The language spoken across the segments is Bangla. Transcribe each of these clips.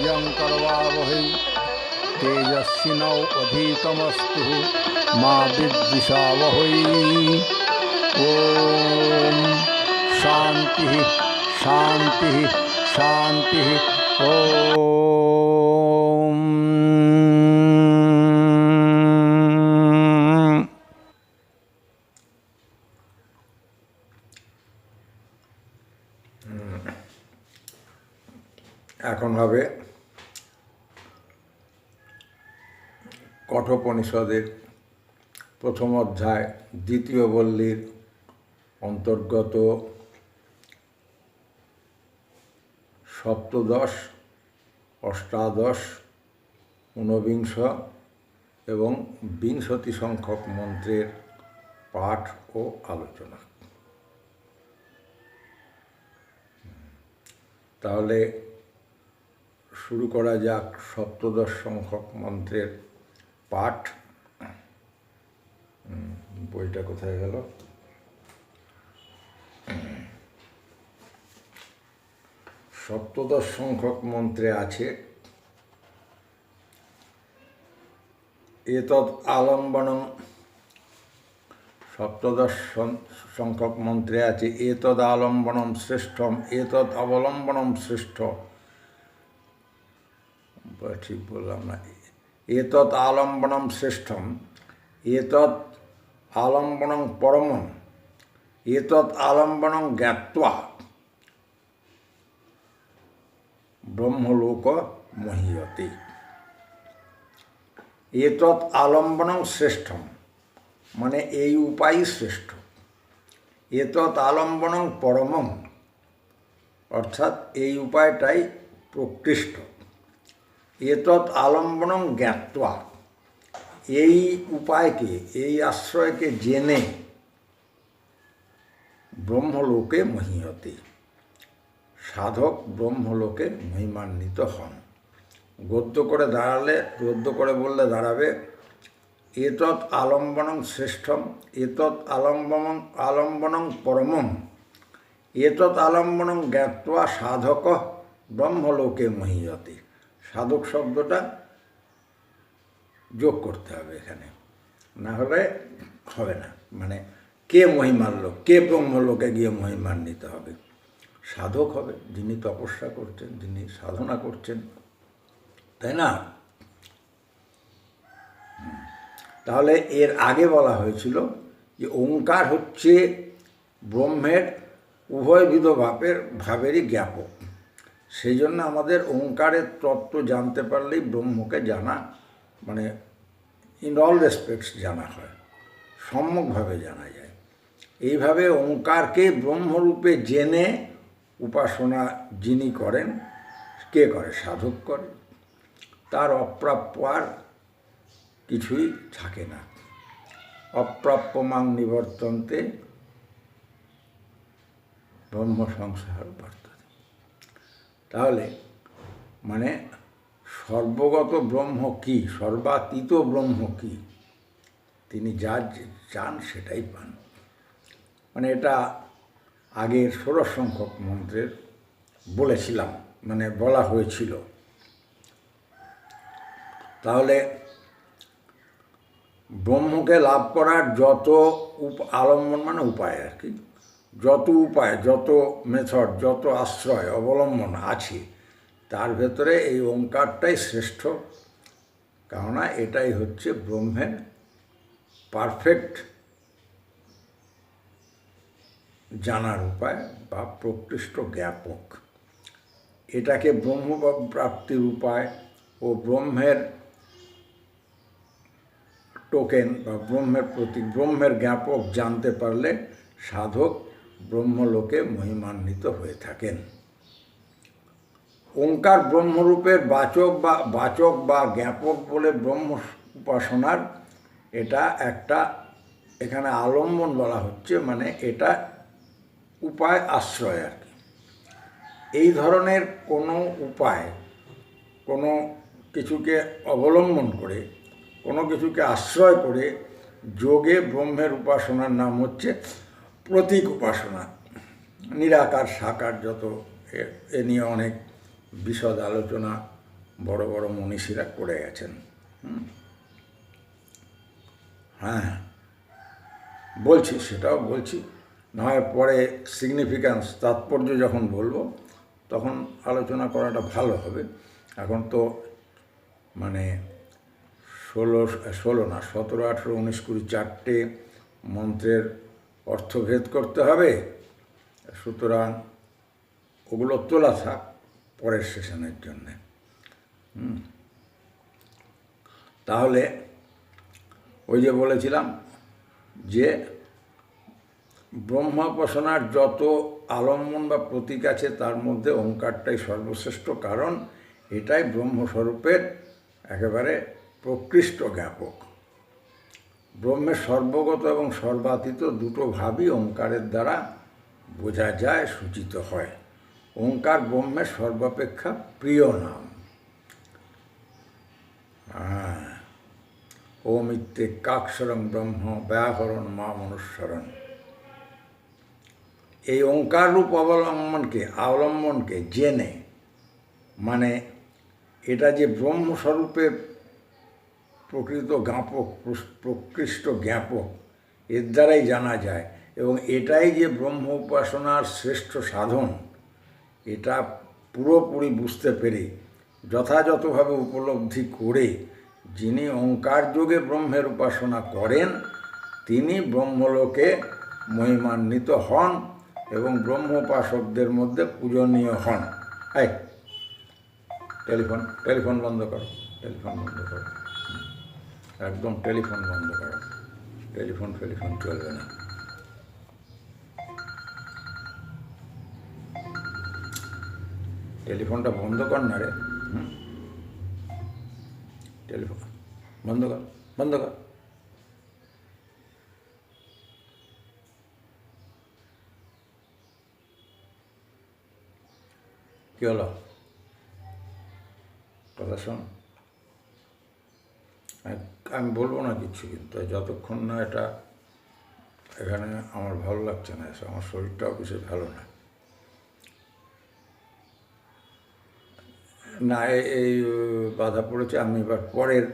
वीर्यं करवावहै तेजस्विनावधीतमस्तु मा विद्विषावहै। ओम शांति शांति शांति। ओम এখন হবে কঠোপনিষদের প্রথম অধ্যায় দ্বিতীয় বল্লীর অন্তর্গত সপ্তদশ, অষ্টাদশ, ঊনবিংশ এবং বিংশতি সংখ্যক মন্ত্রের পাঠ ও আলোচনা। তাহলে শুরু করা যাক সপ্তদশ সংখ্যক মন্ত্রের পাঠ। বইটা কোথায় গেল? সপ্তদশ সংখ্যক মন্ত্রে আছে এতদ আলম্বনম। সপ্তদশ সংখ্যক মন্ত্রে আছে এতদ আলম্বনম শ্রেষ্ঠম এতদ অবলম্বনম শ্রেষ্ঠ। ঠিক বললাম না? এতদ আলম্বনম শ্রেষ্ঠম এতদ আলম্বনং পরমম এতদ আলম্বনং জ্ঞাত্বা ব্রহ্মলোক মহীয়তে। এতদ আলম্বনং শ্রেষ্ঠম মানে এই উপায়ই শ্রেষ্ঠ। এতদ আলম্বনং পরমম অর্থাৎ এই উপায়টাই প্রকৃষ্ট। এতদ আলম্বনং জ্ঞাত্বা এই উপায়কে, এই আশ্রয়কে জেনে ব্রহ্মলোকে মহীয়তে সাধক ব্রহ্মলোকে মহিমান্বিত হন। গদ্য করে বললে দাঁড়াবে এতদ আলম্বনং শ্রেষ্ঠম এতদ আলম্বনং পরমম এতদ আলম্বনং জ্ঞাত্বা সাধক ব্রহ্মলোকে মহীয়তে। সাধক শব্দটা যোগ করতে হবে এখানে, না হলে হবে না। মানে কে মহিমার লোক, কে ব্রহ্মলোকে গিয়ে মহিমান্বিত হবে? সাধক হবে, যিনি তপস্যা করছেন, যিনি সাধনা করছেন, তাই না? তাহলে এর আগে বলা হয়েছিল যে ওঙ্কার হচ্ছে ব্রহ্মের উভয়বিধ ভাবেরই জ্ঞাপক। সেই জন্য আমাদের ওঙ্কারের তত্ত্ব জানতে পারলেই ব্রহ্মকে জানা, মানে ইন অল রেসপেক্টস জানা হয়, সম্যকভাবে জানা যায়। এইভাবে ওঙ্কারকে ব্রহ্মরূপে জেনে উপাসনা যিনি করেন, কে করে? সাধক করে। তার অপ্রাপ্য আর কিছুই থাকে না। অপ্রাপ্যমাং নিবর্তন্তে ব্রহ্ম সংসার বর্ততে। তাহলে মানে সর্বগত ব্রহ্ম কি, সর্বাতীত ব্রহ্ম কি, তিনি যা চান সেটাই পান। মানে এটা আগের 16 সংখ্যক মন্ত্রের বলেছিলাম, মানে বলা হয়েছিল। তাহলে ব্রহ্মকে লাভ করার যত আলম্বন মানে উপায় আর কি, যত উপায়, যত মেথড, যত আশ্রয় অবলম্বন আছে, তার ভেতরে এই ওঙ্কারটাই শ্রেষ্ঠ। কেননা এটাই হচ্ছে ব্রহ্মের পারফেক্ট জানার উপায় বা প্রকৃষ্ট জ্ঞাপক। এটাকে ব্রহ্ম প্রাপ্তির উপায় ও ব্রহ্মের টোকেন বা ব্রহ্মের প্রতীক, ব্রহ্মের জ্ঞাপক জানতে পারলে সাধক ব্রহ্মলোকে মহিমান্বিত হয়ে থাকেন। ওঙ্কার ব্রহ্মরূপের বাচক বা জ্ঞাপক বলে ব্রহ্ম উপাসনার এটা একটা এখানে আলম্বন বলা হচ্ছে, মানে এটা উপায়, আশ্রয় আর কি। এই ধরনের কোনো উপায়, কোনো কিছুকে অবলম্বন করে, কোনো কিছুকে আশ্রয় করে যোগে ব্রহ্মের উপাসনার নাম হচ্ছে প্রতীক উপাসনা। নিরাকার সাকার যত এ নিয়ে অনেক বিশদ আলোচনা বড় বড় মনীষীরা করে গেছেন। হ্যাঁ, বলছি, সেটাও বলছি, না হয় পরে সিগনিফিক্যান্স, তাৎপর্য যখন বলবো তখন আলোচনা করাটা ভালো হবে। এখন তো মানে 17 না 17, 18, 19, 20 4টে মন্ত্রের অর্থভেদ করতে হবে। সুতরাং ওগুলো তোলা থাক পরের সেশনের জন্যে। তাহলে ওই যে বলেছিলাম যে ব্রহ্মোপাসনার যত আলম্বন বা প্রতীক আছে তার মধ্যে ওঙ্কারটাই সর্বশ্রেষ্ঠ, কারণ এটাই ব্রহ্মস্বরূপের একেবারে প্রকৃষ্ট জ্ঞাপক। ব্রহ্মের সর্বগত এবং সর্বাতীত দুটো ভাবই ওঙ্কারের দ্বারা বোঝা যায়, সূচিত হয়। ওঙ্কার ব্রহ্মের সর্বাপেক্ষা প্রিয় নাম। ওম ইত্যেকাক্ষরং ব্রহ্ম ব্যাকরণ মা মনুস্মরণ। এই ওঙ্কার রূপ অবলম্বনকে জেনে, মানে এটা যে ব্রহ্মস্বরূপের প্রকৃত জ্ঞাপক, প্রকৃষ্ট জ্ঞাপক, এর দ্বারাই জানা যায়। এবং এটাই যে ব্রহ্ম উপাসনার শ্রেষ্ঠ সাধন, এটা পুরোপুরি বুঝতে পেরে যথাযথভাবে উপলব্ধি করে যিনি ওঙ্কার যোগে ব্রহ্মের উপাসনা করেন তিনি ব্রহ্মলোকে মহিমান্বিত হন এবং ব্রহ্মোপাসকদের মধ্যে পূজনীয় হন। এই টেলিফোন বন্ধ করো, টেলিফোন বন্ধ করো, একদম টেলিফোন বন্ধ করো, টেলিফোন চলবে না। টেলিফোনটা বন্ধ কর না রে। টেলিফোন বন্ধ কর, বন্ধ কর। কী হলো? কথা শোন, আমি বলবো না কিচ্ছু, কিন্তু যতক্ষণ না এটা এখানে আমার ভালো লাগছে না, আমার শরীরটাও কিছু ভালো না। না, এই বাধা পড়েছে। আমি এবার পরের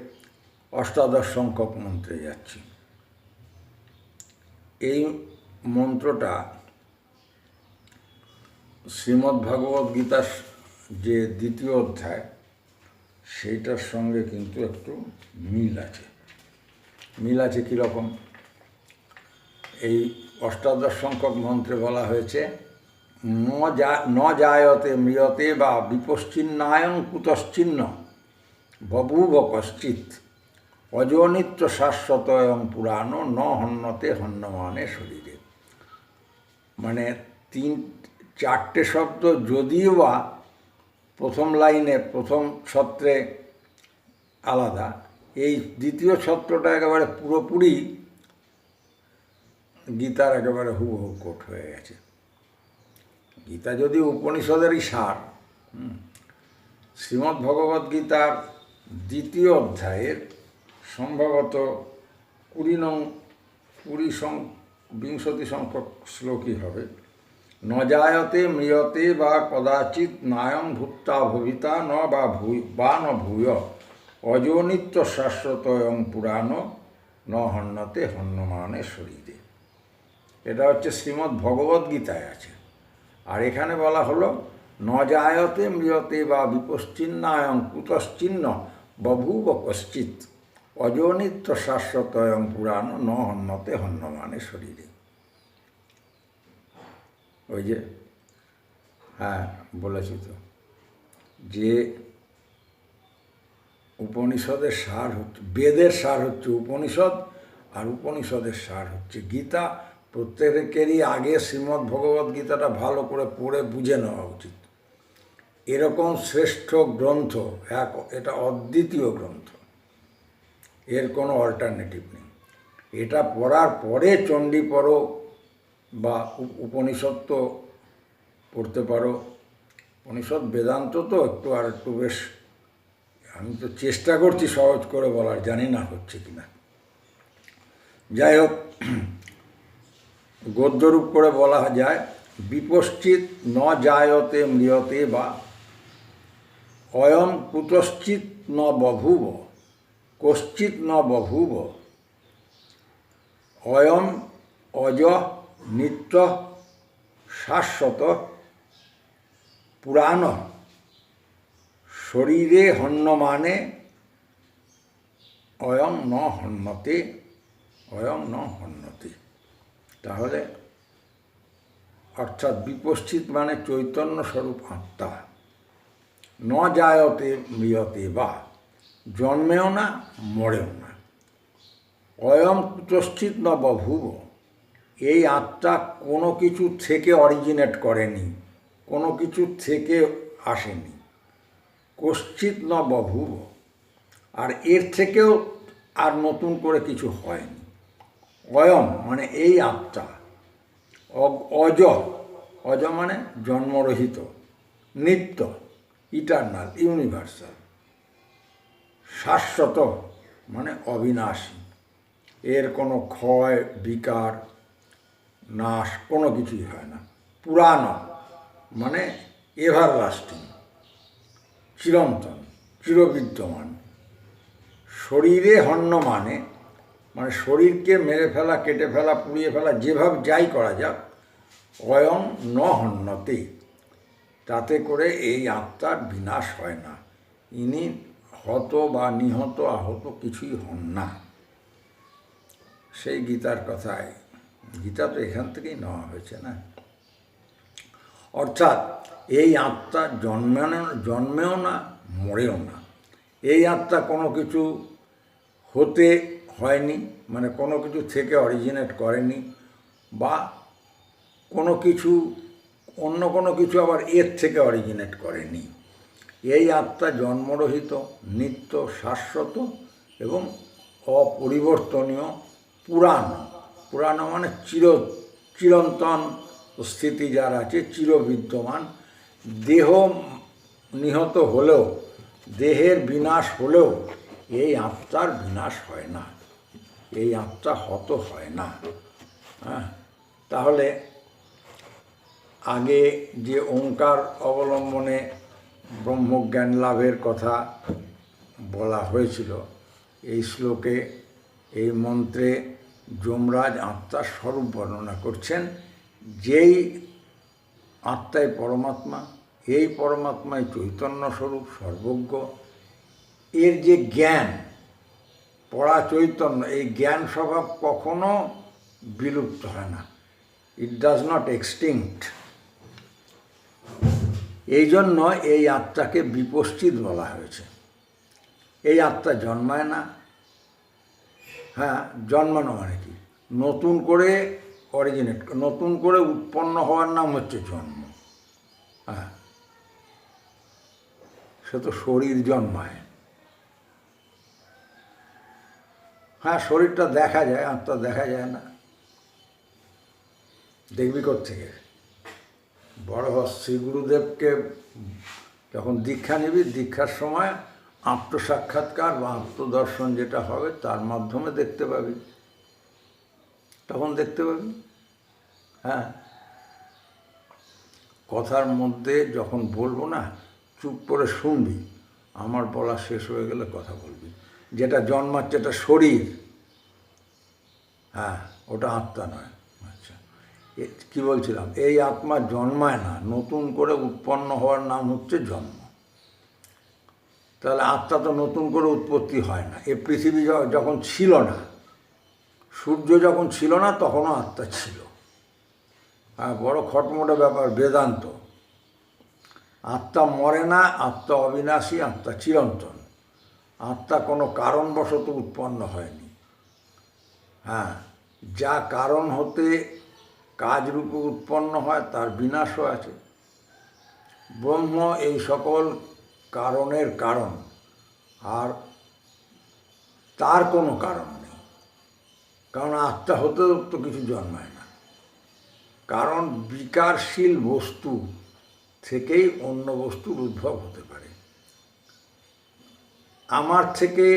অষ্টাদশ সংখ্যক মন্ত্রে যাচ্ছি। এই মন্ত্রটা শ্রীমদ্ভাগবদ্গীতার যে 2য় অধ্যায় সেইটার সঙ্গে কিন্তু একটু মিল আছে। কীরকম? এই অষ্টাদশ সংখ্যক মন্ত্রে বলা হয়েছে ন জায়তে ম্রিয়তে বা বিপশ্চিন্নায়ং কুতশ্চিন্ন বভূব কশ্চিৎ অজনিত্য শাশ্বত এবং পুরাণ ন হন্যতে হন্যমানে শরীরে। মানে 4টে শব্দ, যদিও বা প্রথম লাইনে প্রথম ছত্রে আলাদা, এই দ্বিতীয় ছত্রটা একেবারে পুরোপুরি গীতার একেবারে হুবহু কোট হয়ে গেছে। গীতা যদি উপনিষদেরই সার, শ্রীমদ্ভগবদ্গীতার 2য় অধ্যায়ের সম্ভবত 20 সংখ্যক শ্লোকই হবে। ন জায়তে ম্রিয়তে বা কদাচিৎ নায়ং ভূত্তা ভবিতা ন ভূয় অজনিত্য শাশ্বত এবং পুরাণ ন হন্যতে হন্যমানে শরীরে। এটা হচ্ছে শ্রীমদ্ভগবদ্গীতায় আছে। আর এখানে বলা হলো ন জায়তে ম্রিয়তে বা বিপশ্চিন্নায়ং কুতশ্চিন্ন বভূব কশ্চিৎ অজনিত্য শাশ্বত এবং পুরাণ ন হন্যতে হন্যমানে শরীরে। ওই যে হ্যাঁ বলেছি তো, যে উপনিষদের সার হচ্ছে, বেদের সার হচ্ছে উপনিষদ, আর উপনিষদের সার হচ্ছে গীতা। প্রত্যেকেরই আগে শ্রীমদ্ভগবদ্গীতাটা ভালো করে পড়ে বুঝে নেওয়া উচিত। এরকম শ্রেষ্ঠ গ্রন্থ, এটা অদ্বিতীয় গ্রন্থ, এর কোনো অল্টারনেটিভ নেই। এটা পড়ার পরে চণ্ডী পড়ো বা উপনিষদ তো পড়তে পারো। উপনিষদ বেদান্ত তো একটু বেশ, আমি তো চেষ্টা করছি সহজ করে বলার, জানি না হচ্ছে কিনা। যাই হোক, গদ্যরূপ করে বলা যায় বিপশ্চিৎ ন জায়তে ম্রিয়তে বা অয়ম কুতশ্চিৎ ন বভূব, কশ্চিৎ ন বভূব, অয়ম অজ নিত্য শাশ্বত পুরাণ শরীরে হন্যমানে অয়ং ন হন্যতে, অয়ং ন হন্যতে। তাহলে অর্থাৎ বিপশ্চিত মানে চৈতন্য স্বরূপ আত্মা, ন জায়তে মৃয়তে বা জন্মেও না মরেও না। অয়ম কুতশ্চিৎ ন বভূব, এই আত্মা কোনো কিছু থেকে অরিজিনেট করেনি, কোনো কিছু থেকে আসেনি। কশ্চিৎ ন বভূব, আর এর থেকেও আর নতুন করে কিছু হয়নি। অয়ম মানে এই আত্মা, অজ, অজ মানে জন্মরহিত, নিত্য ইটারনাল ইউনিভার্সাল, শাশ্বত মানে অবিনাশী, এর কোনো ক্ষয় বিকার নাশ কোনো কিছুই হয় না। পুরাণ মানে এভারলাস্টিং, চিরন্তন চিরবিদ্যমান। শরীরে হন্য মানে মানে শরীরকে মেরে ফেলা, কেটে ফেলা, পুড়িয়ে ফেলা, যেভাবে যাই করা যাক, অয়ং ন হন্যতে, তাতে করে এই আত্মার বিনাশ হয় না। ইনি হত বা নিহত আহত কিছুই হন না। সেই গীতার কথায়, গীতা তো এখান থেকেই নেওয়া হয়েছে না। অর্থাৎ এই আত্মা জন্মেও না মরেও না। এই আত্মা কোনো কিছু হতে হয়নি, মানে কোনো কিছু থেকে অরিজিনেট করেনি, বা কোনো কিছু অন্য কোনো কিছু আবার এর থেকে অরিজিনেট করেনি। এই আত্মা জন্মরহিত, নিত্য, শাশ্বত এবং অপরিবর্তনীয়, পুরাণ। পুরাণ মানে চিরন্তন স্থিতি যার আছে, চিরবিদ্যমান। দেহ নিহত হলেও, দেহের বিনাশ হলেও এই আত্মার বিনাশ হয় না, এই আত্মা হত হয় না। হ্যাঁ, তাহলে আগে যে ওঙ্কার অবলম্বনে ব্রহ্মজ্ঞান লাভের কথা বলা হয়েছিল, এই শ্লোকে, এই মন্ত্রে যমরাজ আত্মার স্বরূপ বর্ণনা করছেন। যেই আত্মাই পরমাত্মা, এই পরমাত্মাই চৈতন্য স্বরূপ, সর্বজ্ঞ। এর যে জ্ঞান, পড়া চৈতন্য, এই জ্ঞান স্বভাব কখনো বিলুপ্ত হয় না। It does not extinct. এই জন্য এই আত্মাকে বিপশ্চিৎ বলা হয়েছে। এই আত্মা জন্মায় না। হ্যাঁ, জন্মানো মানে কি? নতুন করে অরিজিনেট, নতুন করে উৎপন্ন হওয়ার নাম হচ্ছে জন্ম। হ্যাঁ, সে তো শরীর জন্মায়। হ্যাঁ, শরীরটা দেখা যায়, আত্মা দেখা যায় না। দেখবি কোত্থেকে? বড় শ্রী গুরুদেবকে যখন দীক্ষা নিবি, দীক্ষার সময় আত্মসাক্ষাৎকার বা আত্মদর্শন যেটা হবে তার মাধ্যমে দেখতে পাবি, তখন দেখতে পাবি। হ্যাঁ, কথার মধ্যে যখন বলবো না, চুপ করে শুনবি, আমার বলা শেষ হয়ে গেলে কথা বলবি। যেটা জন্মাচ্ছে এটা শরীর, হ্যাঁ, ওটা আত্মা নয়। আচ্ছা, কি বলছিলাম? এই আত্মা জন্মায় না, নতুন করে উৎপন্ন হওয়ার নাম হচ্ছে জন্ম। তাহলে আত্মা তো নতুন করে উৎপত্তি হয় না। এই পৃথিবী যখন ছিল না, সূর্য যখন ছিল না, তখনও আত্মা ছিল। হ্যাঁ, বড় খটমটে ব্যাপার বেদান্ত। আত্মা মরে না, আত্মা অবিনাশী, আত্মা চিরন্তন। আত্মা কোনো কারণবশত উৎপন্ন হয়নি। হ্যাঁ, যা কারণ হতে কাজরূপে উৎপন্ন হয় তার বিনাশও আছে। ব্রহ্ম এই সকল কারণের কারণ, আর তার কোনো কারণ নেই, কারণ আত্মা হতেও তো কিছু জন্মায় না। কারণ বিকারশীল বস্তু থেকেই অন্য বস্তুর উদ্ভব হতে পারে। আমার থেকে,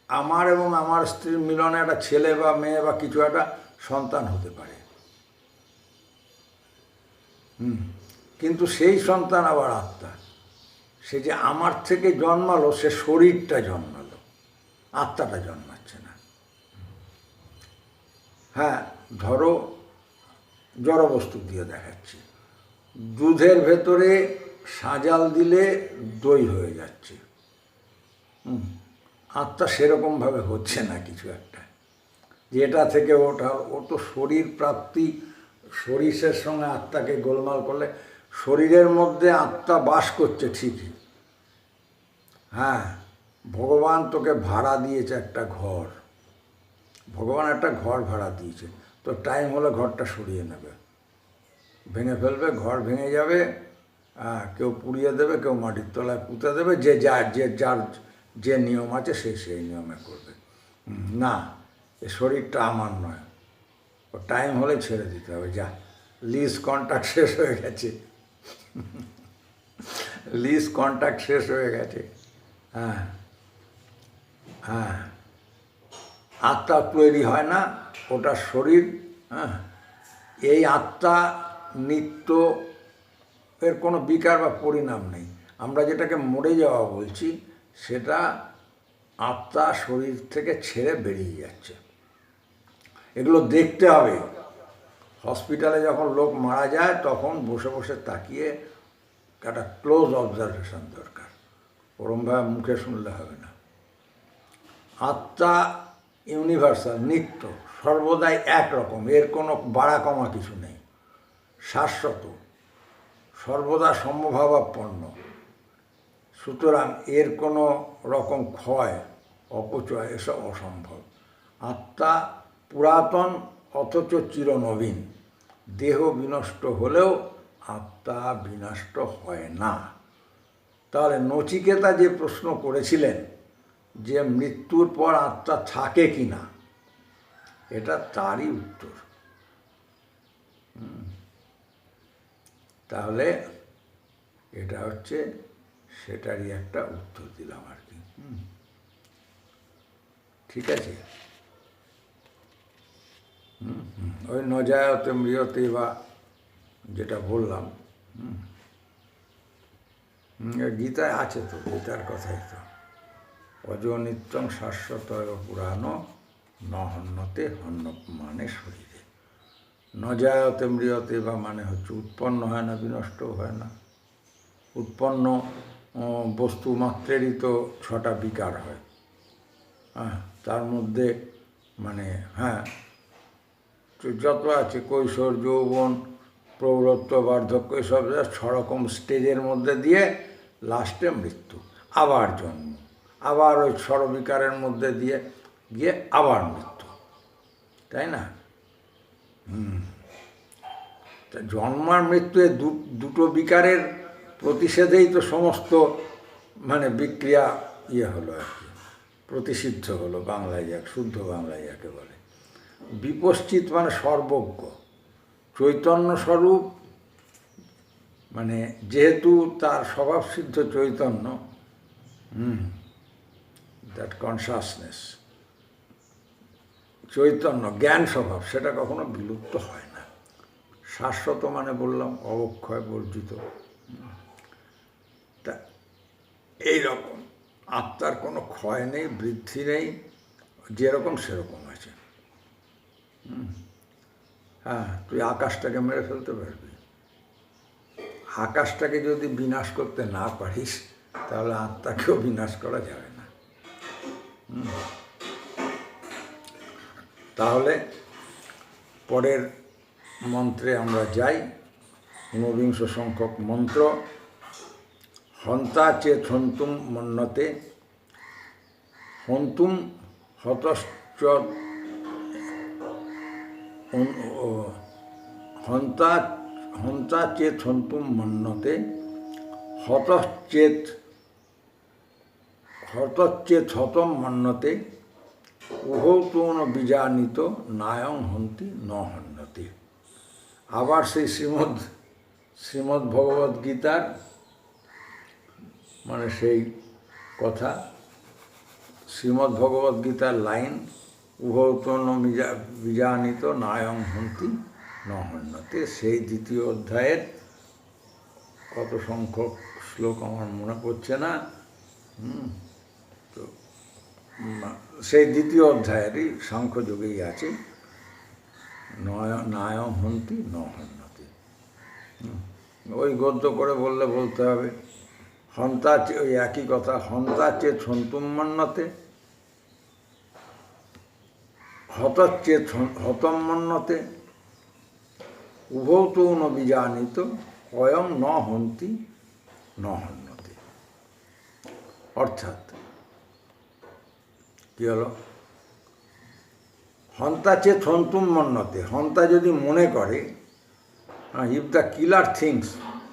আমার এবং আমার স্ত্রীর মিলনে একটা ছেলে বা মেয়ে বা কিছু একটা সন্তান হতে পারে। কিন্তু সেই সন্তান আবার আত্মা, সে যে আমার থেকে জন্মালো, সে শরীরটা জন্মালো, আত্মাটা জন্মাচ্ছে না। হ্যাঁ, ধরো জড়বস্তু দিয়ে দেখাচ্ছি, দুধের ভেতরে সাজাল দিলে দই হয়ে যাচ্ছে। আত্মা সেরকমভাবে হচ্ছে না কিছু একটা, যেটা থেকে ওটা, ও তো শরীর প্রাপ্তি, শরীরের সঙ্গে আত্মাকে গোলমাল করলে শরীরের মধ্যে আত্মা বাস করছে ঠিকই। হ্যাঁ, ভগবান তোকে ভাড়া দিয়েছে একটা ঘর, ভগবান একটা ঘর ভাড়া দিয়েছে, তো টাইম হলে ঘরটা সরিয়ে নেবে, ভেঙে ফেলবে, ঘর ভেঙে যাবে, কেউ পুড়িয়ে দেবে, কেউ মাটির তলায় পুঁতে দেবে, যার যে নিয়ম আছে সেই নিয়মে করবে। না, এ শরীরটা আমার নয়, ও টাইম হলে ছেড়ে দিতে হবে। যা, লিজ কন্ট্রাক্ট শেষ হয়ে গেছে, লিজ কন্ট্রাক্ট শেষ হয়ে গেছে। হ্যাঁ হ্যাঁ, আত্মা তৈরি হয় না, ওটা শরীর। হ্যাঁ, এই আত্মা নিত্য, এর কোনো বিকার বা পরিণাম নেই। আমরা যেটাকে মরে যাওয়া বলছি, সেটা আত্মা শরীর থেকে ছেড়ে বেরিয়ে যাচ্ছে। এগুলো দেখতে হবে। হসপিটালে যখন লোক মারা যায়, তখন বসে বসে তাকিয়ে একটা ক্লোজ অবজারভেশন দরকার, ওরমভাবে মুখে শুনলে হবে না। আত্মা ইউনিভার্সাল, নিত্য, সর্বদাই একরকম, এর কোনো বাড়া কমা কিছু নেই, শাশ্বত, সর্বদা সমভাবাপন্ন। সুতরাং এর কোনো রকম ক্ষয়, অপচয় এসব অসম্ভব। আত্মা পুরাতন অথচ চিরনবীন। দেহ বিনষ্ট হলেও আত্মা বিনষ্ট হয় না। তাহলে নচিকেতা যে প্রশ্ন করেছিলেন যে মৃত্যুর পর আত্মা থাকে কি না, এটা তারই উত্তর। তাহলে এটা হচ্ছে সেটারই একটা উত্তর দিলাম আর কি। ঠিক আছে। ওই নজায়তে মৃয়তে বা যেটা বললাম, গীতায় আছে তো, গীতার কথাই তো, অজনিত্যং শাশ্বতয় পুরাণ ন হন্যতে হন্যমানে শরীরে। নজায়তে মৃয়তে বা মানে হচ্ছে উৎপন্ন হয় না, বিনষ্ট হয় না। উৎপন্ন বস্তু মাত্রেরই তো 6টা বিকার হয়। হ্যাঁ, তার মধ্যে মানে হ্যাঁ যত আছে, কৈশোর, যৌবন, প্রৌঢ়ত্ব, বার্ধক্য, এসব 6 রকম স্টেজের মধ্যে দিয়ে লাস্টে মৃত্যু, আবার জন্ম, আবার ওই ষড়বিকারের মধ্যে দিয়ে গিয়ে আবার মৃত্যু, তাই না? তা জন্ম আর মৃত্যু, দুটো বিকারের প্রতিষেধেই তো সমস্ত মানে বিক্রিয়া হলো আর কি, প্রতিষিদ্ধ হলো, বাংলায় যাক, শুদ্ধ বাংলায় যাকে বলে। বিপশ্চিত মানে সর্বজ্ঞ, চৈতন্য স্বরূপ, মানে যেহেতু তার স্বভাবসিদ্ধ চৈতন্য, দ্যাট কনসাসনেস, চৈতন্য, জ্ঞান স্বভাব, সেটা কখনো বিলুপ্ত হয় না। শাশ্বত মানে বললাম অবক্ষয়, বর্জিত। তা এইরকম আত্মার কোনো ক্ষয় নেই, বৃদ্ধি নেই, যেরকম সেরকম আছে। হ্যাঁ, তুই আকাশটাকে মেরে ফেলতে পারবি, আকাশটাকে যদি বিনাশ করতে না পারিস, তাহলে আত্মাকেও বিনাশ করা যাবে না। তাহলে পরের মন্ত্রে আমরা যাই। ঊনবিংশ সংখ্যক মন্ত্র। হন্তা চেত হন্তুম মন্যতে, হন্তুম হতশ্চ, হন্তা চেত হন্তুম মন্যতে, হতশ্চেত হতম মন্যতে, উভৌ তো ন বীজানিত নায়ং হন্তি ন হন্যতে। আবার সেই শ্রীমদ্ ভগবদ্গীতার মানে সেই কথা, শ্রীমদ্ ভগবদ্গীতার লাইন, উভৌ তো ন বীজানিত নায়ং হন্তি ন হন্যতে, সেই 2য় অধ্যায়ের কত সংখ্যক শ্লোক আমার মনে পড়ছে না। তো সেই দ্বিতীয় অধ্যায়েরই সাংখ্যযোগেই আছে, নায়ম হন্তি ন হন্যতি। ওই গদ্য করে বললে বলতে হবে হন্তা, ওই একই কথা, হন্তা চেত হন্তুম মন্যতে, হতচ্চেত হতম মন্যতে, উভৌ তো ন বিজানিত, অয়ং ন হন্তি ন হন্যতে। অর্থাৎ কী হলো, হন্তা চেত হন্তুম মন্যতে, হন্তা যদি মনে করে, if the killer thinks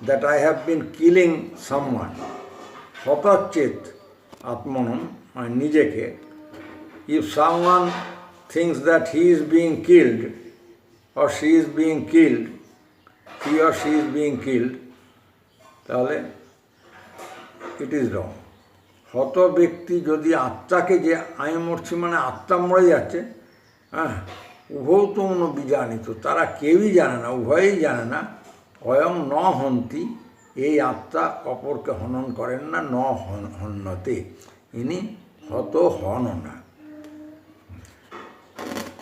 that I have been killing someone, হতচ্চেত আত্মনম, নিজেকে, if someone thinks that he is being killed or she is being killed, he or she is being killed, তাহলে ইট ইজ রং। হত ব্যক্তি যদি আত্মাকে, যে আমি মরছি মানে আত্মা মরে যাচ্ছে, উভৌ তো বিজানিত, তারা কেউই জানে না, উভয়েই জানে না, অয়ং ন হন্তি, এই আত্মা অপরকে হনন করেন না, ন হন্যতে, ইনি হত হন না।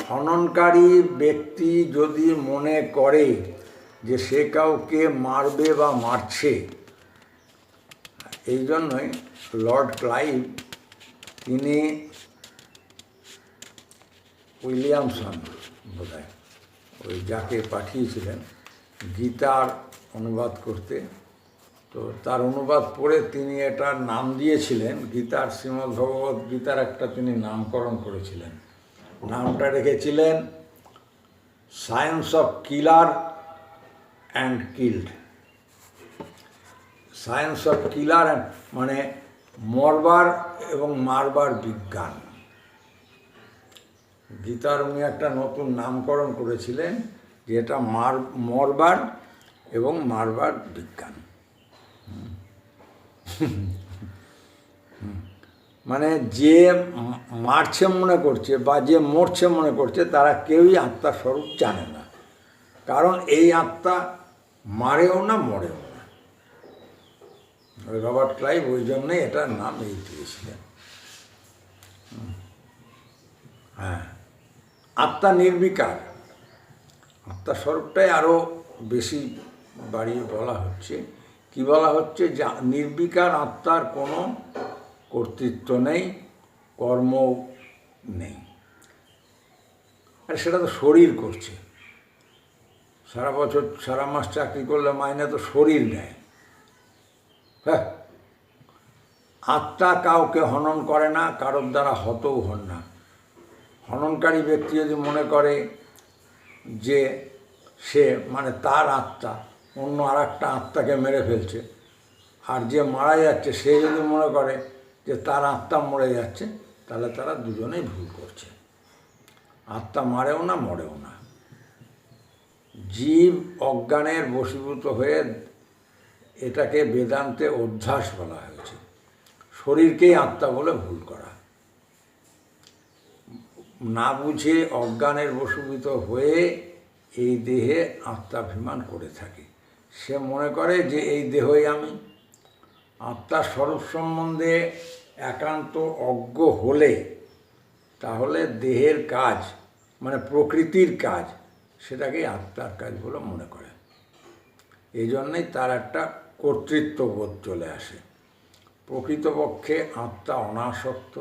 হননকারী ব্যক্তি যদি মনে করে যে সে কাউকে মারবে বা মারছে, এই জন্যই লর্ড ক্লাইভ তিনি উইলিয়ামসন বোধহয়, ওই যাকে পাঠিয়েছিলেন গীতার অনুবাদ করতে, তো তার অনুবাদ পড়ে তিনি এটার নাম দিয়েছিলেন, গীতার শ্রীমদ্ ভগবদ্ গীতার একটা তিনি নামকরণ করেছিলেন, নামটা রেখেছিলেন science of killer and killed. Science of killer মানে মরবার এবং মারবার বিজ্ঞান। গীতার উনি একটা নতুন নামকরণ করেছিলেন যে এটা মরবার এবং মারবার বিজ্ঞান। মানে যে মারছে মনে করছে বা যে মরছে মনে করছে, তারা কেউই আত্মার স্বরূপ জানে না, কারণ এই আত্মা মারেও না মরেও না। রবার্ট ক্লাইভ ওই জন্যই এটার নাম এই দিয়েছিলেন। হ্যাঁ, আত্মা নির্বিকার, আত্মার স্বরূপটাই আরও বেশি বাড়িয়ে বলা হচ্ছে। কি বলা হচ্ছে, যে নির্বিকার আত্মার কোনো কর্তৃত্ব নেই, কর্ম নেই। আর সেটা তো শরীর করছে, সারা বছর সারা মাস চাকরি করলে মাইনে তো শরীর নেয়। হ্যাঁ, আত্মা কাউকে হনন করে না, কারোর দ্বারা হতও হন না। হননকারী ব্যক্তি যদি মনে করে যে সে মানে তার আত্মা অন্য আর একটা আত্মাকে মেরে ফেলছে, আর যে মারা যাচ্ছে সে যদি মনে করে যে তার আত্মা মরে যাচ্ছে, তাহলে তারা দুজনেই ভুল করছে। আত্মা মারেও না মরেও না। জীব অজ্ঞানের বশীভূত হয়ে, এটাকে বেদান্তে অধ্যাস বলা হয়েছে, শরীরকেই আত্মা বলে ভুল করা। না বুঝে অজ্ঞানের বশীভূত হয়ে এই দেহে আত্মাভিমান করে থাকে। সে মনে করে যে এই দেহই আমি। আত্মার স্বরূপ সম্বন্ধে একান্ত অজ্ঞ হলে তাহলে দেহের কাজ মানে প্রকৃতির কাজ, সেটাকেই আত্মার কাজ বলে মনে করে। এই জন্যেই তার একটা কর্তৃত্ববোধ চলে আসে। প্রকৃতপক্ষে আত্মা অনাসক্ত,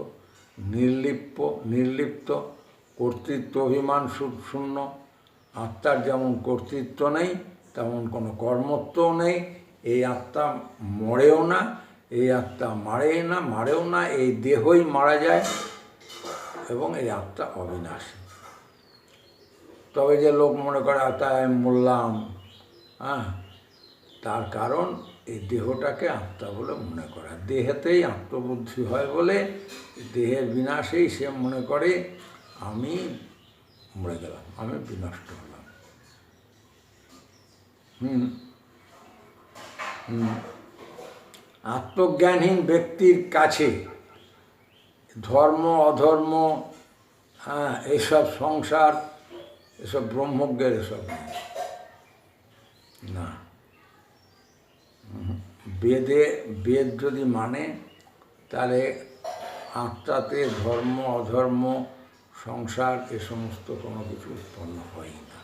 নির্লিপ্ত, কর্তৃত্ব অভিমান শূন্য। আত্মার যেমন কর্তৃত্ব নেই, তেমন কোনো কর্মত্বও নেই। এই আত্মা মরেও না, এই আত্মা মারেও না, এই দেহই মারা যায় এবং এই আত্মা অবিনাশী। তবে যে লোক মনে করে আত্মা আমি মরলাম, তার কারণ এই দেহটাকে আত্মা বলে মনে করা। দেহেতেই আত্মবুদ্ধি হয় বলে দেহের বিনাশেই সে মনে করে আমি মরে গেলাম, আমি বিনষ্ট হলাম। আত্মজ্ঞানহীন ব্যক্তির কাছে ধর্ম অধর্ম, এইসব সংসার, এসব ব্রহ্মজ্ঞের এসব না। বেদ যদি মানে, তাহলে আত্মাতে ধর্ম অধর্ম সংসার এ সমস্ত কোনো কিছু উৎপন্ন হয় না।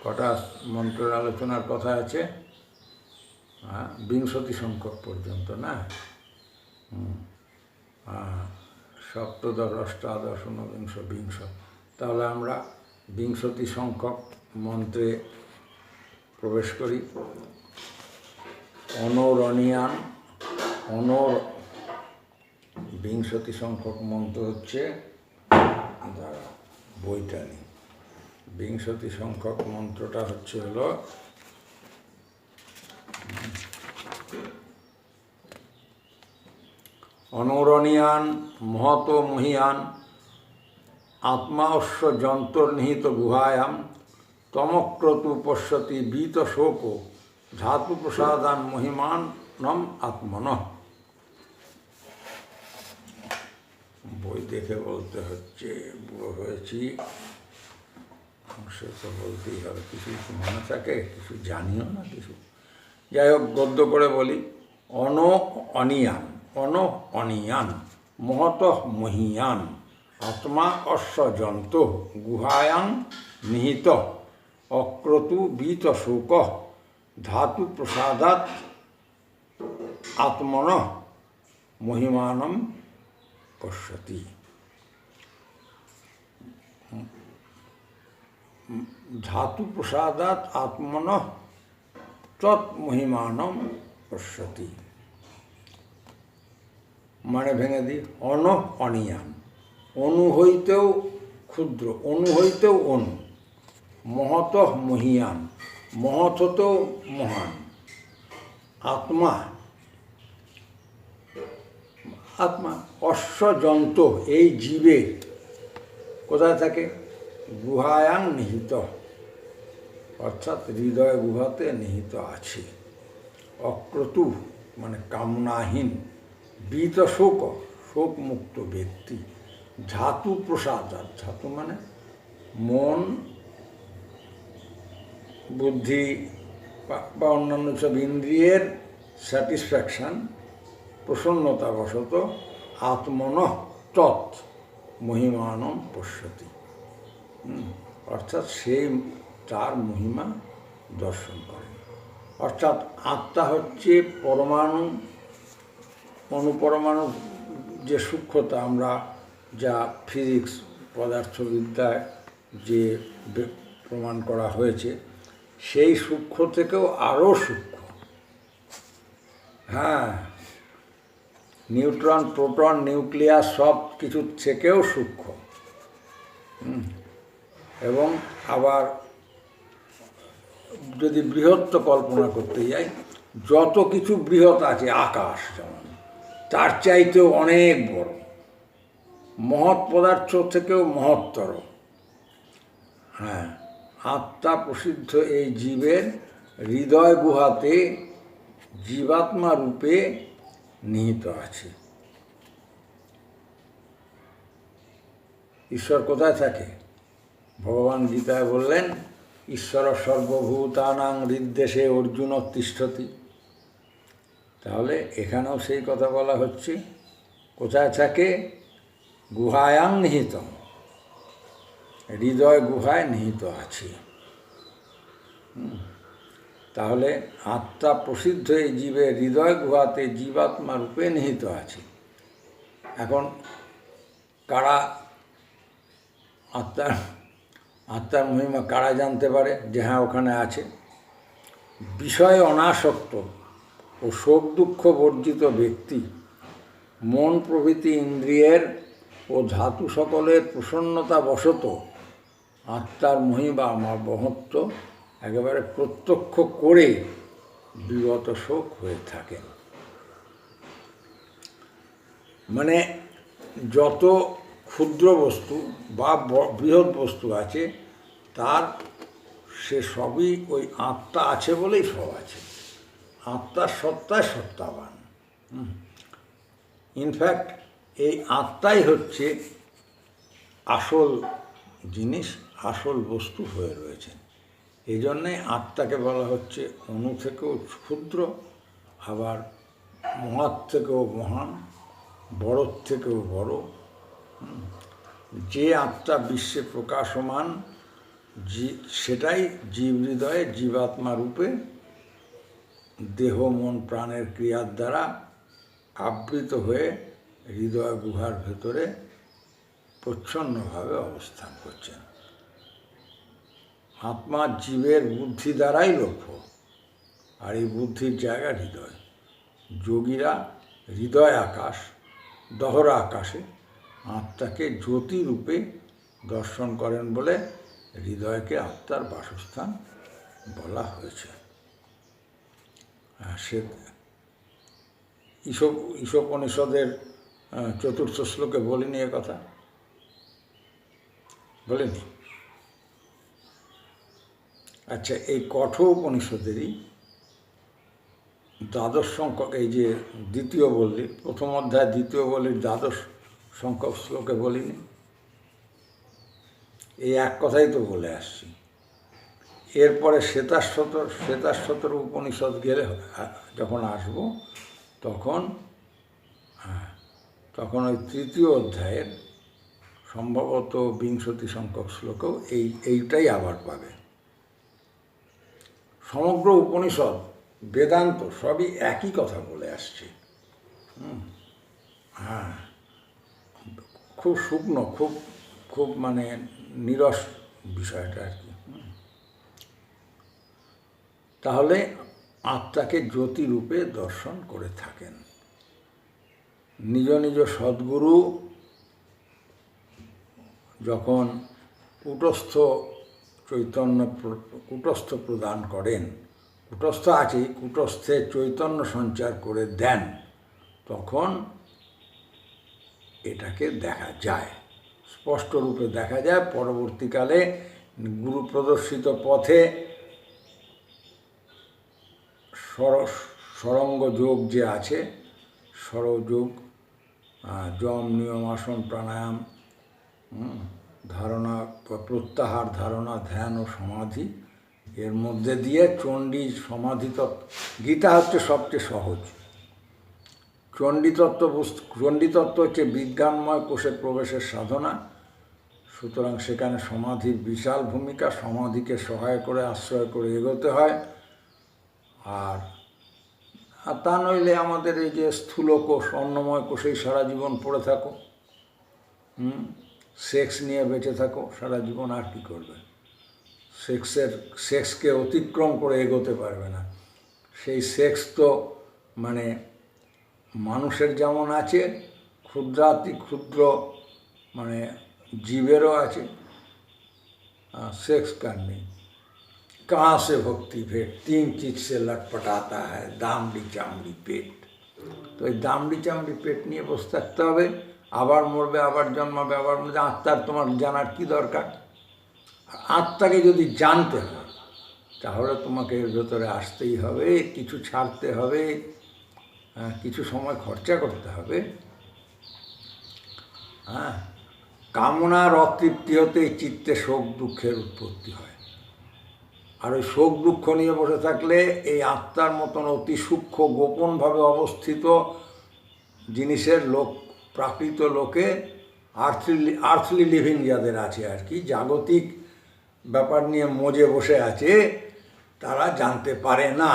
কটা মন্ত্রের আলোচনার কথা আছে? 20 সংখ্যক পর্যন্ত, না? সপ্তদশ অষ্টাদশ ঊনবিংশ বিংশ। তাহলে আমরা 20 সংখ্যক মন্ত্রে প্রবেশ করি। অনরণীয়ান 20 সংখ্যক মন্ত্র হচ্ছে, বইটা নেই, 20 সংখ্যক মন্ত্রটা হচ্ছে হলো অনরণীয়ান মহত মহিয়ান আত্মাস্য যন্তর্নিহিত গুহায়াম তমক্রতু পশ্যতি বীত শোক ধাতু প্রসাদান মহিমানম আত্মনঃ। বই দেখে বলতে হচ্ছে, বুড়ো হয়েছি, সে তো বলতেই হবে, কিছু মনে থাকে, কিছু জানিও না কিছু। যাই হোক, গদ্য করে বলি। অনিয়ান মহত মহিয়ান আত্মা অশ্ব জন্ত গুহায়াং নিহিত অক্রতু বীত শোক ধাতু প্রসাদাত আত্মনঃ মহিমানম পশ্যতি। ধাতু প্রসাদাত আত্মনঃ তৎ মহিমানম পশ্যতি। মানে ভেঙে দিই, অনিয়ান, অনু হইতেও ক্ষুদ্র, অনু হইতেও অনু, মহত মহিয়ান, মহৎ হতেও মহান, আত্মা অশ্বজন্ত এই জীবের কোথায় থাকে? গুহায়াং নিহিত, অর্থাৎ হৃদয় গুহাতে নিহিত আছে। অক্রতু মানে কামনাহীন, বীত শোক শোকমুক্ত ব্যক্তি, ধাতু প্রসাদ, ধাতু মানে মন বুদ্ধি বা অন্যান্য সব ইন্দ্রিয়ের স্যাটিসফ্যাকশান, প্রসন্নতাবশত আত্মনঃ তৎ মহিমানম পশ্যতি, অর্থাৎ সেই তার মহিমা দর্শন করে। অর্থাৎ আত্মা হচ্ছে পরমাণু, অনুপরমাণু যে সূক্ষ্মতা আমরা যা ফিজিক্স পদার্থবিদ্যায় যে প্রমাণ করা হয়েছে, সেই সূক্ষ্ম থেকেও আরও সূক্ষ্ম। হ্যাঁ, নিউট্রন, প্রোটন, নিউক্লিয়াস সব কিছু থেকেও সূক্ষ্ম। এবং আবার যদি বৃহত্ত কল্পনা করতে যাই, যত কিছু বৃহৎ আছে, আকাশ যেমন, তার চাইতেও অনেক বড়, মহৎ পদার্থ থেকেও মহত্তর। হ্যাঁ, আত্মা প্রসিদ্ধ এই জীবের হৃদয় গুহাতে জীবাত্মা রূপে নিহিত আছে। ঈশ্বর কোথায় থাকে? ভগবান গীতায় বললেন, ঈশ্বর সর্বভূতানাং হৃদ্দেশে অর্জুন তিষ্ঠতি। তাহলে এখানেও সেই কথা বলা হচ্ছে, কোথায় থাকে? গুহায়াং নিহিত, হৃদয় গুহায় নিহিত আছে। তাহলে আত্মা প্রসিদ্ধ এই জীবের হৃদয় গুহাতে জীবাত্মা রূপে নিহিত আছে। এখন কারা আত্মার মহিমা কারা জানতে পারে যে হ্যাঁ ওখানে আছে? বিষয়ে অনাসক্ত ও শোক দুঃখ বর্জিত ব্যক্তি, মন প্রভৃতি ইন্দ্রিয়ের ও ধাতু সকলের প্রসন্নতা বশত আত্মার মহিমা মহত্ব একেবারে প্রত্যক্ষ করে বিগত শোক হয়ে থাকেন। মানে যত ক্ষুদ্র বস্তু বা বৃহৎ বস্তু আছে, তার সে সবই ওই আত্মা আছে বলেই সব আছে। আত্মার সত্তায় সত্তাবান। ইনফ্যাক্ট এই আত্মাই হচ্ছে আসল জিনিস, আসল বস্তু হয়ে রয়েছেন। এই জন্যে আত্মাকে বলা হচ্ছে অণু থেকেও ক্ষুদ্র, আবার মহাৎ থেকেও মহান, বড়োর থেকেও বড়। যে আত্মা বিশ্বে প্রকাশমান, সেটাই জীব হৃদয়ে জীবাত্মা রূপে দেহ মন প্রাণের ক্রিয়ার দ্বারা আবৃত হয়ে হৃদয় গুহার ভেতরে প্রচ্ছন্নভাবে অবস্থান করছেন। আত্মা জীবের বুদ্ধি দ্বারাই লক্ষ্য, আর এই বুদ্ধির জায়গা হৃদয়। যোগীরা হৃদয় আকাশ, দহরা আকাশে আত্মাকে জ্যোতি রূপে দর্শন করেন বলে হৃদয়কে আত্মার বাসস্থান বলা হয়েছে। সে ঈশোপনিষদের 4th শ্লোকে বলিনি এ কথা? বলেনি? আচ্ছা, এই কঠোপনিষদেরই 12 সংখ্যক, এই যে 2য় বললি, প্রথম অধ্যায় 2য় বলির 12 সংখ্যক শ্লোকে বলিনি? এই এক কথাই তো বলে আসছি। এরপরে শ্বেতাশ্বতর উপনিষদ গেলে যখন আসব, তখন ওই 3য় অধ্যায়ের সম্ভবত 20 সংখ্যক শ্লোকেও এইটাই আবার পাবে। সমগ্র উপনিষদ, বেদান্ত সবই একই কথা বলে আসছে। হ্যাঁ, খুব শুকনো, খুব মানে নিরস বিষয়টা আর কি। তাহলে আত্মাকে জ্যোতিরূপে দর্শন করে থাকেন। নিজ নিজ সদ্গুরু যখন কূটস্থ প্রদান করেন, কূটস্থ আছে, কূটস্থে চৈতন্য সঞ্চার করে দেন, তখন এটাকে দেখা যায়, স্পষ্ট রূপে দেখা যায়। পরবর্তীকালে গুরু প্রদর্শিত পথে সরঙ্গ যোগ যে আছে, সরযোগ, যম, নিয়ম, আসন, প্রাণায়াম, ধারণা, প্রত্যাহার, ধারণা, ধ্যান ও সমাধি, এর মধ্যে দিয়ে চণ্ডী সমাধি তত্ত্ব, গীতা হচ্ছে সবচেয়ে সহজ। চণ্ডীতত্ত্ব হচ্ছে বিজ্ঞানময় কোষে প্রবেশের সাধনা। সুতরাং সেখানে সমাধির বিশাল ভূমিকা। সমাধিকে সহায় করে, আশ্রয় করে এগোতে হয়। আর তা নইলে আমাদের এই যে স্থূল কোষ, অন্নময় কোষেই সারা জীবন পড়ে থাকো, সেক্স নিয়ে বেঁচে থাকো সারা জীবন, আর কি করবে? সেক্সকে অতিক্রম করে এগোতে পারবে না। সেই সেক্স তো মানে মানুষের যেমন আছে, ক্ষুদ্রাতি ক্ষুদ্র মানে জীবেরও আছে। সেক্স কার নেই? कहाँ से भक्ति भेंट, 3 चीज से लटपटाता है, दामड़ी चामड़ी पेट। তো এই দামড়ি চামড়ি পেট নিয়ে বসে থাকতে হবে, আবার মরবে, আবার জন্মাবে, আবার মরবে। আত্মার তোমার জানার কি দরকার? আত্মাকে যদি জানতে হয়, তাহলে তোমাকে এর ভেতরে আসতেই হবে, কিছু ছাড়তে হবে, কিছু সময় খরচা করতে হবে। কামনার অতৃপ্তি হতেই চিত্তে শোক দুঃখের উৎপত্তি হয়। আর ওই শোক দুঃখ নিয়ে বসে থাকলে এই আত্মার মতন অতি সূক্ষ্ম গোপনভাবে অবস্থিত জিনিসের প্রাকৃত লোকে, আর্থলি লিভিং যাদের আছে আর কি, জাগতিক ব্যাপার নিয়ে মজে বসে আছে, তারা জানতে পারে না।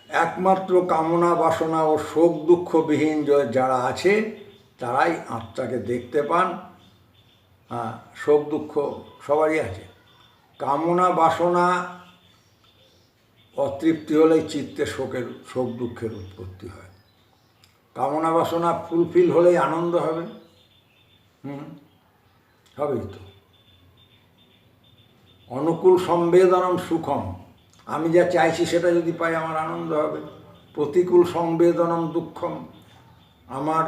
একমাত্র কামনা বাসনা ও শোক দুঃখবিহীন যারা আছে, তারাই আত্মাকে দেখতে পান। শোক দুঃখ সবারই আছে। কামনা বাসনা অতৃপ্তি হলেই চিত্তে শোক দুঃখের উৎপত্তি হয়। কামনা বাসনা ফুলফিল হলেই আনন্দ হবে। হবেই তো। অনুকূল সংবেদনম সুখম, আমি যা চাইছি সেটা যদি পাই আমার আনন্দ হবে। প্রতিকূল সংবেদনম দুঃখম, আমার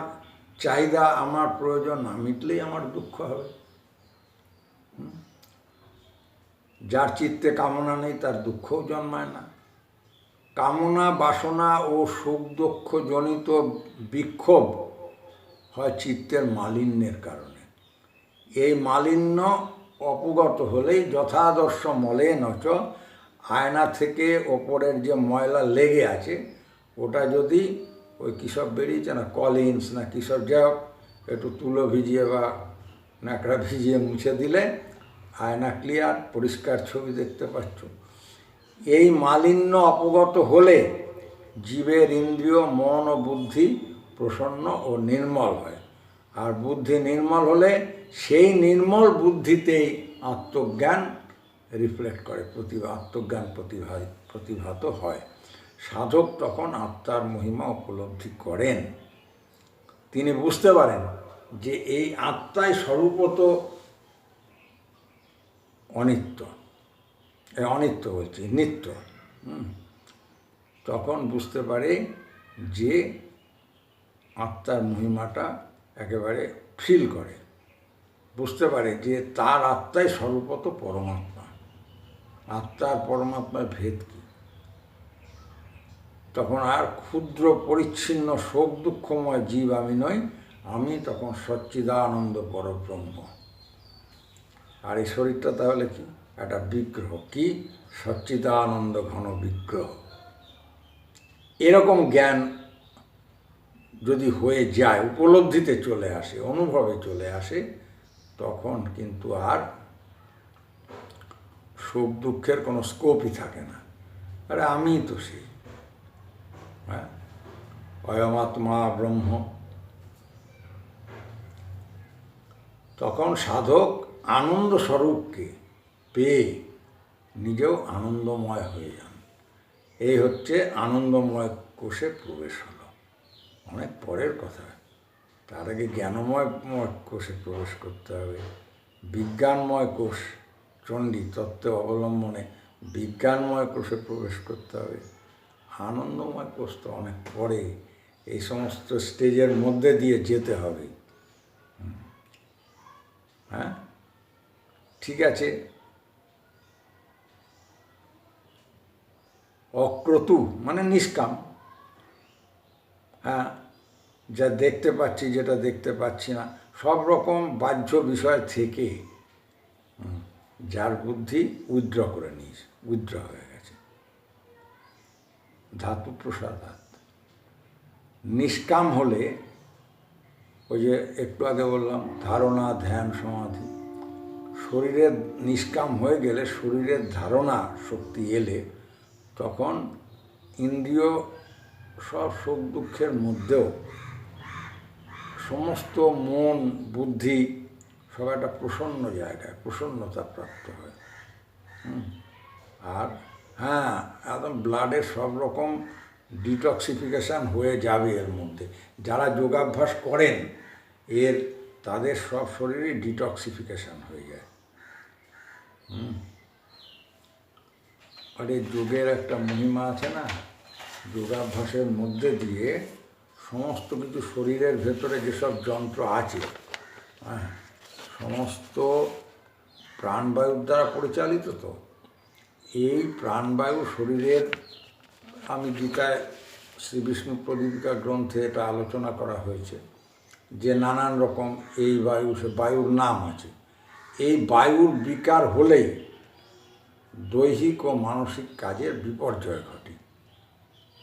চাহিদা, আমার প্রয়োজন না মিটলেই আমার দুঃখ হবে। যার চিত্তে কামনা নেই তার দুঃখও জন্মায় না। কামনা বাসনা ও সুখ দুঃখ জনিত বিক্ষোভ হয় চিত্তের মালিন্যের কারণে। এই মালিন্য অপগত হলেই যথাদর্শ মলে নচ, আয়না থেকে ওপরের যে ময়লা লেগে আছে ওটা যদি ওই কীসব বেরিয়েছে না, কলিন্স না কীসব, যাই হোক, একটু তুলো ভিজিয়ে বা ন্যাকড়া ভিজিয়ে মুছে দিলে আয়না ক্লিয়ার, পরিষ্কার ছবি দেখতে পাচ্ছ। এই মালিন্য অপগত হলে জীবের ইন্দ্রিয়, মন ও বুদ্ধি প্রসন্ন ও নির্মল হয়। আর বুদ্ধি নির্মল হলে সেই নির্মল বুদ্ধিতেই আত্মজ্ঞান রিফ্লেক্ট করে, আত্মজ্ঞান প্রতিভাত হয়। সাধক তখন আত্মার মহিমা উপলব্ধি করেন। তিনি বুঝতে পারেন যে এই আত্মাই স্বরূপত অনিত্য, অনিত্য বলছি, নিত্য। তখন বুঝতে পারে যে আত্মার মহিমাটা একেবারে ফিল করে, বুঝতে পারে যে তার আত্মাই স্বরূপত পরমাত্মা। আত্মার পরমাত্মার ভেদ কী? তখন আর ক্ষুদ্র পরিচ্ছিন্ন শোক দুঃখময় জীব আমি নই, আমি তখন সচ্চিদানন্দ পরব্রহ্ম। আর এই শরীরটা তাহলে কি? একটা বিগ্রহ। কি? সচ্চিদানন্দ ঘন বিগ্রহ। এরকম জ্ঞান যদি হয়ে যায়, উপলব্ধিতে চলে আসে, অনুভবে চলে আসে, তখন কিন্তু আর সুখ দুঃখের কোনো স্কোপই থাকে না। আরে আমিই তো সেই, হ্যাঁ, অয়মাত্মা ব্রহ্ম। তখন সাধক আনন্দ স্বরূপকে পেয়ে নিজেও আনন্দময় হয়ে যান। এই হচ্ছে আনন্দময় কোষে প্রবেশ হলো। অনেক পরের কথা। তার আগে জ্ঞানময় কোষে প্রবেশ করতে হবে। বিজ্ঞানময় কোষ, চণ্ডী তত্ত্ব অবলম্বনে বিজ্ঞানময় কোষে প্রবেশ করতে হবে। আনন্দময় কোষ তো অনেক পরে। এই সমস্ত স্টেজের মধ্যে দিয়ে যেতে হবে। হ্যাঁ, ঠিক আছে। অক্রতু মানে নিষ্কাম। হ্যাঁ, যা দেখতে পাচ্ছি, যেটা দেখতে পাচ্ছি না, সব রকম বাহ্য বিষয় থেকে যার বুদ্ধি উইথড্র করে নিয়েছে, উইথড্র হয়ে গেছে। ধাতু প্রসাদাৎ। নিষ্কাম হলে ওই যে একটু আগে বললাম ধারণা, ধ্যান, সমাধি। শরীরের নিষ্কাম হয়ে গেলে, শরীরের ধারণা শক্তি এলে, তখন ইন্দ্রিয় সব সুখ দুঃখের মধ্যেও সমস্ত মন, বুদ্ধি সব একটা প্রসন্ন জায়গায় প্রসন্নতা প্রাপ্ত হয়। আর হ্যাঁ, একদম ব্লাডের সব রকম ডিটক্সিফিকেশান হয়ে যাবে এর মধ্যে। যারা যোগাভ্যাস করেন তাদের সব শরীরে ডিটক্সিফিকেশান হয়ে যায়। আর এই যোগের একটা মহিমা আছে না, যোগাভ্যাসের মধ্যে দিয়ে সমস্ত কিছু শরীরের ভেতরে যেসব যন্ত্র আছে, হ্যাঁ, সমস্ত প্রাণবায়ুর দ্বারা পরিচালিত। তো এই প্রাণবায়ু শরীরের, আমি গীতায় শ্রী বিষ্ণু প্রদীপিকা গ্রন্থে এটা আলোচনা করা হয়েছে যে নানান রকম এই বায়ু, সে বায়ুর নাম আছে। এই বায়ুর বিকার হলেই দৈহিক ও মানসিক কাজের বিপর্যয় ঘটে।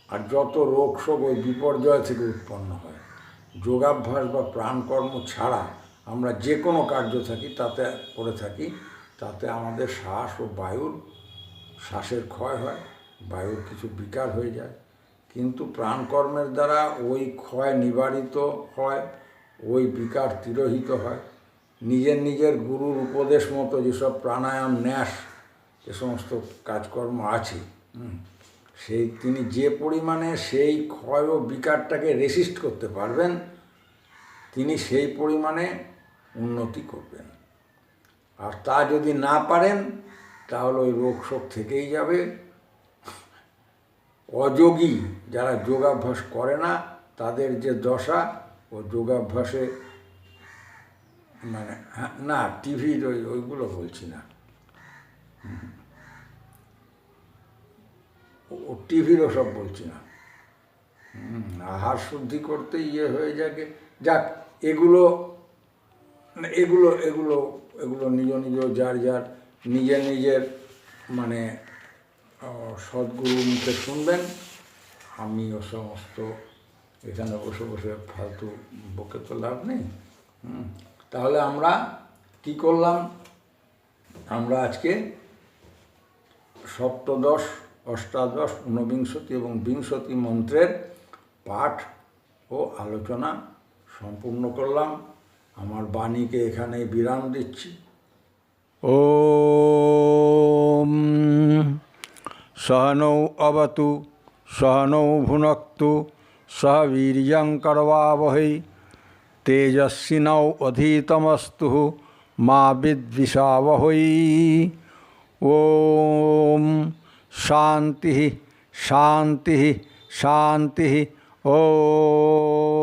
আর যত রোগ শোক ওই বিপর্যয় থেকে উৎপন্ন হয়। যোগাভ্যাস বা প্রাণকর্ম ছাড়া আমরা যে কোনো কার্য করে থাকি, তাতে আমাদের শ্বাস ও শ্বাসের ক্ষয় হয়, বায়ুর কিছু বিকার হয়ে যায়। কিন্তু প্রাণকর্মের দ্বারা ওই ক্ষয় নিবারিত হয়, ওই বিকার তিরোহিত হয়। নিজের গুরুর উপদেশ মতো যেসব প্রাণায়াম, ন্যাস, যে সমস্ত কাজকর্ম আছে, তিনি যে পরিমাণে সেই ক্ষয় ও বিকারটাকে রেসিস্ট করতে পারবেন, তিনি সেই পরিমাণে উন্নতি করবেন। আর তা যদি না পারেন, তাহলে ওই রোগ শোক থেকেই যাবে। অযোগী যারা যোগাভ্যাস করে না, তাদের যে দশা, ও যোগাভ্যাসে মানে না, টিভির ওইগুলো বলছি না, ও টিভির ওসব বলছি না, আহার শুদ্ধি করতে হয়ে যাক, এগুলো এগুলো এগুলো এগুলো নিজ নিজ যার যার নিজের নিজের মানে সদ্গুরুর মুখে শুনবেন। আমি ও সমস্ত এখানে বসে বসে ফালতু বকে তো লাভ নেই। তাহলে আমরা কি করলাম? আমরা আজকে সপ্তদশ, অষ্টাদশ, ঊনবিংশতি এবং বিংশতি মন্ত্রের পাঠ ও আলোচনা সম্পূর্ণ করলাম। আমার বাণীকে এখানেই বিরাম দিচ্ছি। ওম सहनौ अवतु सहनौ भुनक्तु सह वीर्यं करवावहै तेजस्विनोऽधीतमस्तु मा विद्विषावहै। ओम शांति शांति शांति। ओम।